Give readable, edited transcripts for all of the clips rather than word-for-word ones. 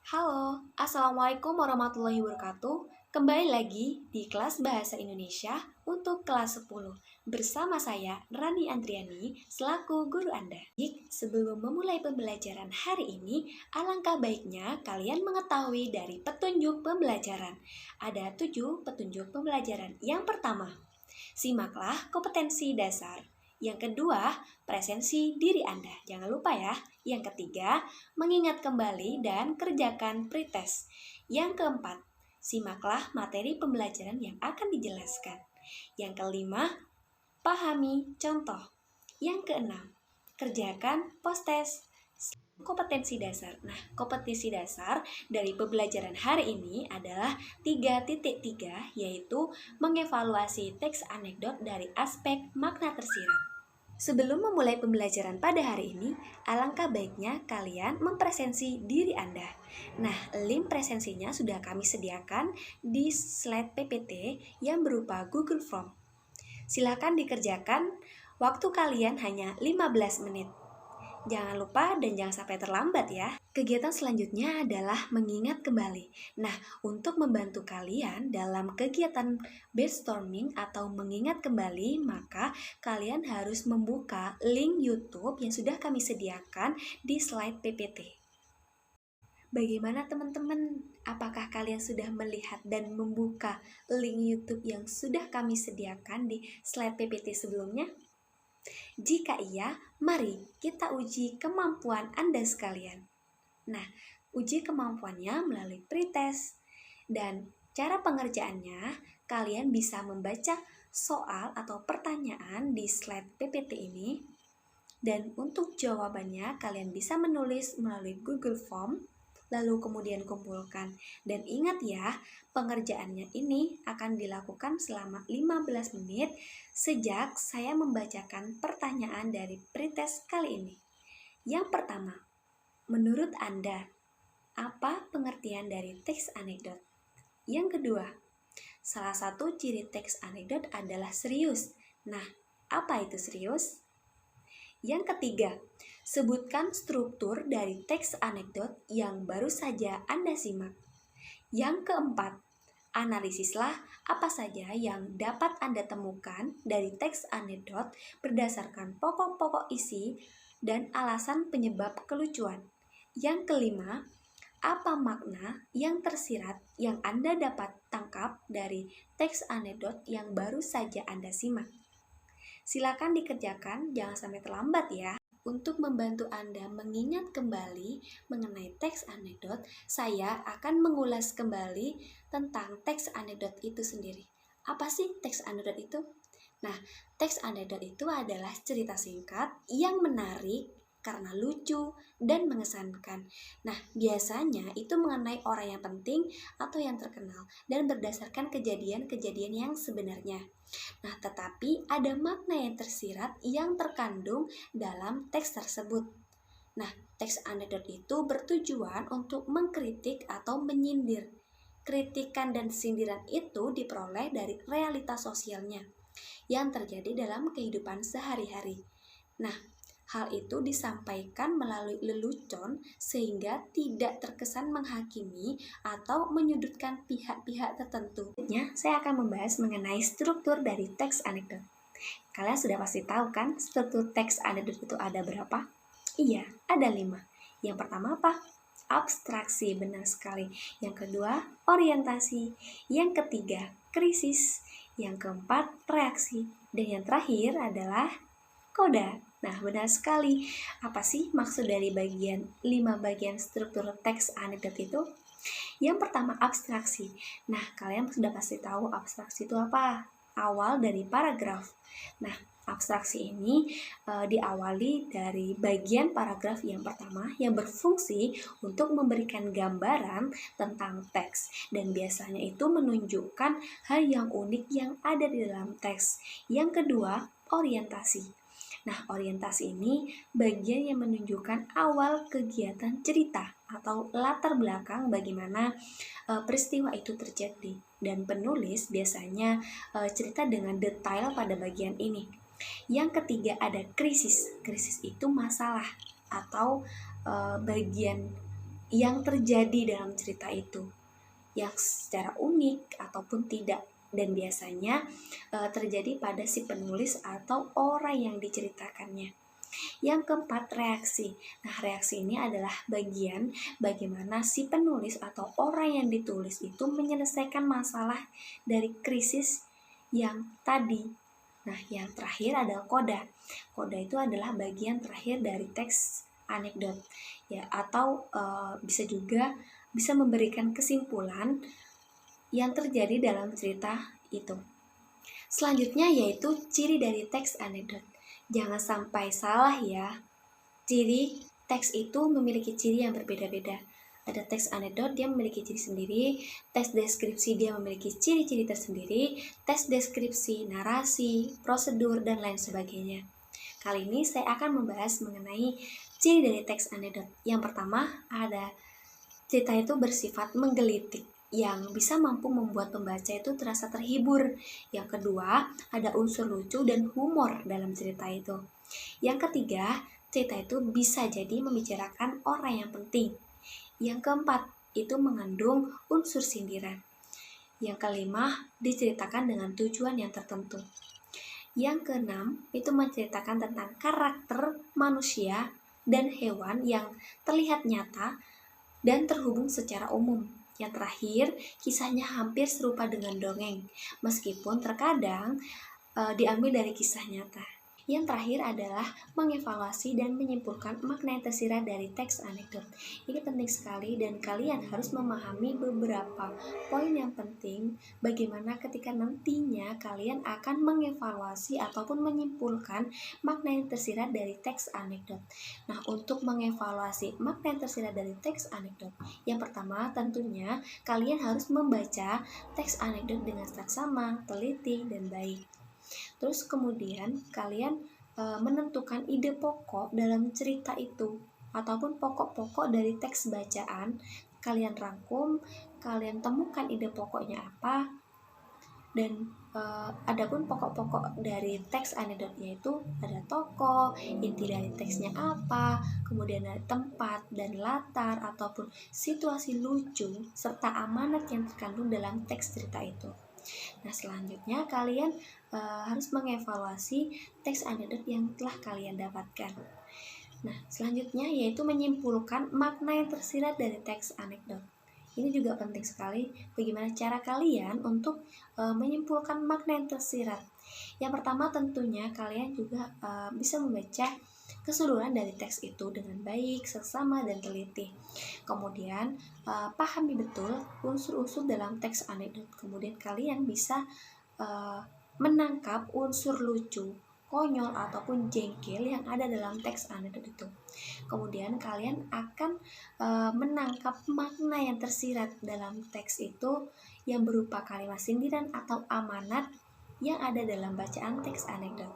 Halo, Assalamualaikum warahmatullahi wabarakatuh. Kembali lagi di kelas Bahasa Indonesia untuk kelas 10 bersama saya Rani Andriani selaku guru Anda. Sebelum memulai pembelajaran hari ini, alangkah baiknya kalian mengetahui dari petunjuk pembelajaran. Ada 7 petunjuk pembelajaran. Yang pertama, simaklah kompetensi dasar. Yang kedua, presensi diri Anda. Jangan lupa ya. Yang ketiga, mengingat kembali dan kerjakan pretest. Yang keempat, simaklah materi pembelajaran yang akan dijelaskan. Yang kelima, pahami contoh. Yang keenam, kerjakan post-test. Kompetensi dasar. Nah, kompetensi dasar dari pembelajaran hari ini adalah 3.3, yaitu mengevaluasi teks anekdot dari aspek makna tersirat. Sebelum memulai pembelajaran pada hari ini, alangkah baiknya kalian mempresensi diri Anda. Nah, link presensinya sudah kami sediakan di slide PPT yang berupa Google Form. Silakan dikerjakan, waktu kalian hanya 15 menit. Jangan lupa dan jangan sampai terlambat ya. Kegiatan selanjutnya adalah mengingat kembali. Nah, untuk membantu kalian dalam kegiatan brainstorming atau mengingat kembali, maka kalian harus membuka link YouTube yang sudah kami sediakan di slide PPT. Bagaimana teman-teman? Apakah kalian sudah melihat dan membuka link YouTube yang sudah kami sediakan di slide PPT sebelumnya? Jika iya, mari kita uji kemampuan Anda sekalian. Nah, uji kemampuannya melalui pretest. Dan cara pengerjaannya, kalian bisa membaca soal atau pertanyaan di slide PPT ini. Dan untuk jawabannya, kalian bisa menulis melalui Google Form, lalu kemudian kumpulkan. Dan ingat ya, pengerjaannya ini akan dilakukan selama 15 menit sejak saya membacakan pertanyaan dari pretest kali ini. Yang pertama, menurut Anda, apa pengertian dari teks anekdot? Yang kedua, salah satu ciri teks anekdot adalah serius. Nah, apa itu serius? Yang ketiga, sebutkan struktur dari teks anekdot yang baru saja Anda simak. Yang keempat, analisislah apa saja yang dapat Anda temukan dari teks anekdot berdasarkan pokok-pokok isi dan alasan penyebab kelucuan. Yang kelima, apa makna yang tersirat yang Anda dapat tangkap dari teks anekdot yang baru saja Anda simak. Silakan dikerjakan, jangan sampai terlambat ya. Untuk membantu Anda mengingat kembali mengenai teks anekdot, saya akan mengulas kembali tentang teks anekdot itu sendiri. Apa sih teks anekdot itu? Nah, teks anekdot itu adalah cerita singkat yang menarik karena lucu dan mengesankan. Nah, biasanya itu mengenai orang yang penting atau yang terkenal dan berdasarkan kejadian-kejadian yang sebenarnya. Nah, tetapi ada makna yang tersirat yang terkandung dalam teks tersebut. Nah, teks anekdot itu bertujuan untuk mengkritik atau menyindir. Kritikan dan sindiran itu diperoleh dari realitas sosialnya yang terjadi dalam kehidupan sehari-hari. Nah, hal itu disampaikan melalui lelucon sehingga tidak terkesan menghakimi atau menyudutkan pihak-pihak tertentu. Selanjutnya, saya akan membahas mengenai struktur dari teks anekdot. Kalian sudah pasti tahu kan struktur teks anekdot itu ada berapa? Iya, ada 5. Yang pertama apa? Abstraksi, benar sekali. Yang kedua, orientasi. Yang ketiga, krisis. Yang keempat, reaksi. Dan yang terakhir adalah koda. Nah, benar sekali. Apa sih maksud dari 5 bagian struktur teks anekdot itu? Yang pertama, abstraksi. Nah, kalian sudah pasti tahu abstraksi itu apa? Awal dari paragraf. Nah, abstraksi ini diawali dari bagian paragraf yang pertama yang berfungsi untuk memberikan gambaran tentang teks dan biasanya itu menunjukkan hal yang unik yang ada di dalam teks. Yang kedua, orientasi. Nah, orientasi ini bagian yang menunjukkan awal kegiatan cerita atau latar belakang bagaimana peristiwa itu terjadi. Dan penulis biasanya cerita dengan detail pada bagian ini. Yang ketiga ada krisis. Krisis itu masalah atau bagian yang terjadi dalam cerita itu, yang secara unik ataupun tidak, dan biasanya terjadi pada si penulis atau orang yang diceritakannya. Yang keempat, reaksi. Nah, reaksi ini adalah bagian bagaimana si penulis atau orang yang ditulis itu menyelesaikan masalah dari krisis yang tadi. Nah, yang terakhir adalah koda. Koda itu adalah bagian terakhir dari teks anekdot, ya, atau bisa memberikan kesimpulan yang terjadi dalam cerita itu. Selanjutnya yaitu ciri dari teks anekdot. Jangan sampai salah ya. Ciri teks itu memiliki ciri yang berbeda-beda. Ada teks anekdot, dia memiliki ciri sendiri. Teks deskripsi, dia memiliki ciri-ciri tersendiri. Teks deskripsi, narasi, prosedur, dan lain sebagainya. Kali ini saya akan membahas mengenai ciri dari teks anekdot. Yang pertama, ada cerita itu bersifat menggelitik, yang bisa mampu membuat pembaca itu terasa terhibur. Yang kedua, ada unsur lucu dan humor dalam cerita itu. Yang ketiga, cerita itu bisa jadi membicarakan orang yang penting. Yang keempat, itu mengandung unsur sindiran. Yang kelima, diceritakan dengan tujuan yang tertentu. Yang keenam, itu menceritakan tentang karakter manusia dan hewan yang terlihat nyata dan terhubung secara umum. Yang terakhir, kisahnya hampir serupa dengan dongeng, meskipun terkadang diambil dari kisah nyata. Yang terakhir adalah mengevaluasi dan menyimpulkan makna yang tersirat dari teks anekdot. Ini penting sekali dan kalian harus memahami beberapa poin yang penting bagaimana ketika nantinya kalian akan mengevaluasi ataupun menyimpulkan makna yang tersirat dari teks anekdot. Nah, untuk mengevaluasi makna yang tersirat dari teks anekdot, yang pertama tentunya kalian harus membaca teks anekdot dengan saksama, teliti, dan baik. Terus kemudian kalian menentukan ide pokok dalam cerita itu ataupun pokok-pokok dari teks bacaan. Kalian rangkum, kalian temukan ide pokoknya apa, dan adapun pokok-pokok dari teks anekdotnya itu ada tokoh, inti dari teksnya apa, kemudian ada tempat dan latar ataupun situasi lucu serta amanat yang terkandung dalam teks cerita itu. Nah, selanjutnya kalian harus mengevaluasi teks anekdot yang telah kalian dapatkan. Nah, selanjutnya yaitu menyimpulkan makna yang tersirat dari teks anekdot. Ini juga penting sekali bagaimana cara kalian untuk menyimpulkan makna yang tersirat. Yang pertama tentunya kalian juga bisa membaca keseluruhan dari teks itu dengan baik, seksama, dan teliti. Kemudian pahami betul unsur-unsur dalam teks anekdot. Kemudian kalian bisa menangkap unsur lucu, konyol, ataupun jengkel yang ada dalam teks anekdot itu. Kemudian kalian akan menangkap makna yang tersirat dalam teks itu yang berupa kalimat sindiran atau amanat yang ada dalam bacaan teks anekdot.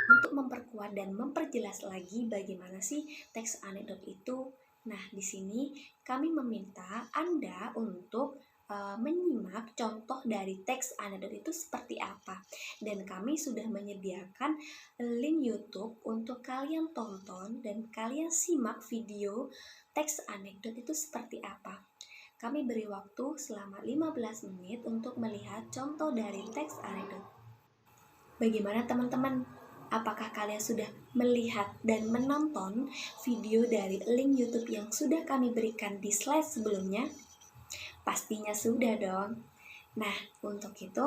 Untuk memperkuat dan memperjelas lagi bagaimana sih teks anekdot itu, nah di sini kami meminta Anda untuk menyimak contoh dari teks anekdot itu seperti apa, dan kami sudah menyediakan link YouTube untuk kalian tonton dan kalian simak video teks anekdot itu seperti apa. Kami beri waktu selama 15 menit untuk melihat contoh dari teks anekdot. Bagaimana teman-teman? Apakah kalian sudah melihat dan menonton video dari link YouTube yang sudah kami berikan di slide sebelumnya? Pastinya sudah dong. Nah, untuk itu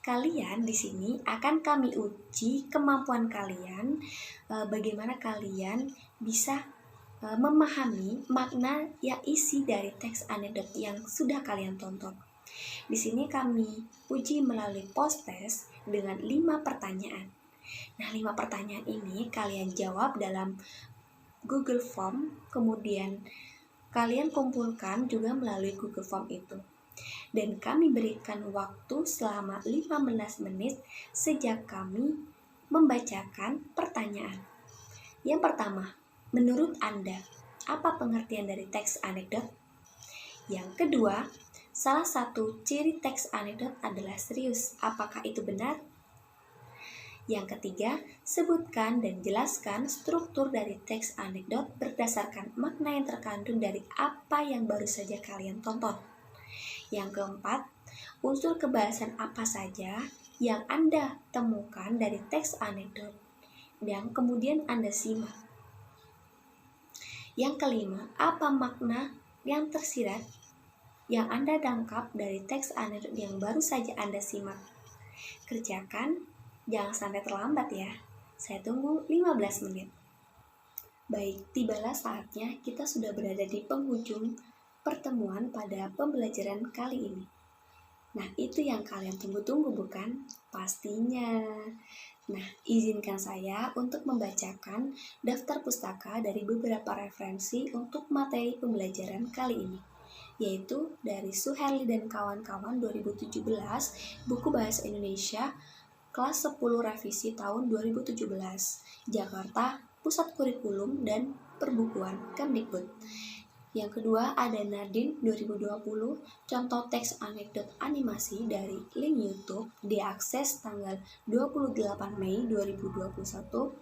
kalian di sini akan kami uji kemampuan kalian, bagaimana kalian bisa memahami makna yang isi dari teks anekdot yang sudah kalian tonton. Di sini kami uji melalui post-test dengan 5 pertanyaan. Nah, 5 pertanyaan ini kalian jawab dalam Google Form, kemudian kalian kumpulkan juga melalui Google Form itu. Dan kami berikan waktu selama 15 menit sejak kami membacakan pertanyaan. Yang pertama, menurut Anda, apa pengertian dari teks anekdot? Yang kedua, salah satu ciri teks anekdot adalah serius. Apakah itu benar? Yang ketiga, sebutkan dan jelaskan struktur dari teks anekdot berdasarkan makna yang terkandung dari apa yang baru saja kalian tonton. Yang keempat, unsur kebahasan apa saja yang Anda temukan dari teks anekdot dan kemudian Anda simak. Yang kelima, apa makna yang tersirat yang Anda tangkap dari teks anekdot yang baru saja Anda simak. Kerjakan, jangan sampai terlambat ya. Saya tunggu 15 menit. Baik, tibalah saatnya kita sudah berada di penghujung pertemuan pada pembelajaran kali ini. Nah, itu yang kalian tunggu-tunggu bukan? Pastinya. Nah, izinkan saya untuk membacakan daftar pustaka dari beberapa referensi untuk materi pembelajaran kali ini, yaitu dari Suherli dan kawan-kawan 2017, buku Bahasa Indonesia, kelas 10 revisi tahun 2017, Jakarta, Pusat Kurikulum dan Perbukuan Kemdikbud. Yang kedua ada Nadine 2020, contoh teks anekdot animasi dari link YouTube, diakses tanggal 28 Mei 2021.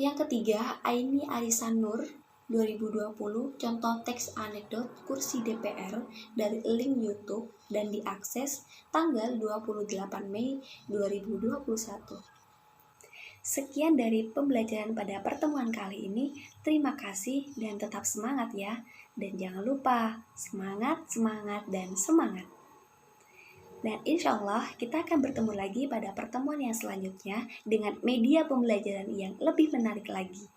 Yang ketiga Aini Arisan Nur 2020, contoh teks anekdot kursi DPR dari link YouTube dan diakses tanggal 28 Mei 2021. Sekian dari pembelajaran pada pertemuan kali ini. Terima kasih dan tetap semangat ya. Dan jangan lupa, semangat, semangat, dan semangat. Dan insya Allah kita akan bertemu lagi pada pertemuan yang selanjutnya dengan media pembelajaran yang lebih menarik lagi.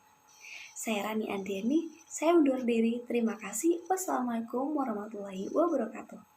Saya Rani Andriani, saya undur diri. Terima kasih. Wassalamualaikum warahmatullahi wabarakatuh.